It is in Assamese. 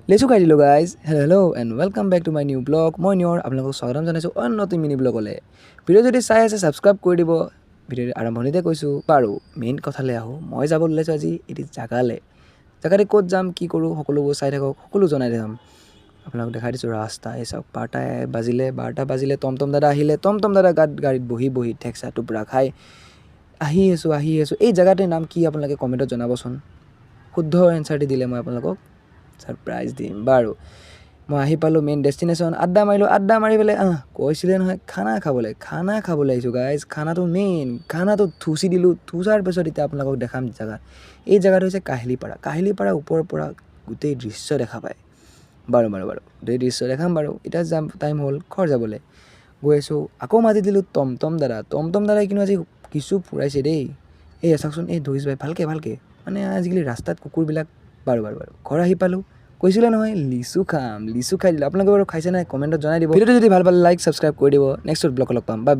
লেচু খাই দিলোঁ guys hello' and welcome back to my new blog মই নিয়ৰ আপোনালোকক স্বাগতম জনাইছোঁ অন্য নতুন মিনি ব্লগলৈ ভিডিঅ' যদি চাই আছে ছাবস্ক্ৰাইব কৰি দিব ভিডিঅ'ৰ আৰম্ভণিতে কৈছোঁ বাৰু মেইন কথালৈ আহোঁ মই যাব ওলাইছোঁ আজি এটি জেগালৈ ক'ত যাম কি কৰোঁ সকলোবোৰ চাই থাকক সকলো জনাই যাম আপোনালোকক দেখাই দিছোঁ ৰাস্তা এই চাওক বাৰটা বাজিলে টমটম দাদা আহিলে টমটম দাদা গাড়ীত বহি ঠেকচা টুপৰা খাই আহি আছোঁ এই জেগাটোৰ নাম কি আপোনালোকে কমেণ্টত জনাবচোন শুদ্ধ এনচাৰটি দিলে মই আপোনালোকক ছাৰপ্ৰাইজ দিম বাৰু মই আহি পালোঁ মেইন ডেষ্টিনেশ্যন আড্ডা মাৰি পেলাই কৈছিলে নহয় খানা খাবলৈ আহিছোঁ গাইজ খানাটো মেইন খানাটো থুচি দিলোঁ থুচাৰ পিছত এতিয়া আপোনালোকক দেখাম জেগা এই জেগাটো হৈছে কাহিলীপাৰা ওপৰৰ পৰা গোটেই দৃশ্য দেখা পায় বাৰু গোটেই দৃশ্য দেখাম বাৰু এতিয়া যাম টাইম হ'ল ঘৰ যাবলৈ গৈ আছোঁ আকৌ মাতি দিলোঁ টমটম দাদাই কিন্তু আজি কিছু ফুৰাইছে দেই এই চাওকচোন এই ধৰিছ ভাই ভালকৈ মানে আজিকালি ৰাস্তাত কুকুৰবিলাক বাৰু ঘৰ আহি পালোঁ কৈছিলে নহয় লিচু খাই দিলোঁ আপোনালোকে বাৰু খাইছে নাই কমেণ্টত জনাই দিব ভিডিঅ'টো যদি ভাল পালে লাইক ছাবস্ক্ৰাইব কৰি দিব নেক্সট ব্লগত লগ পাম বাই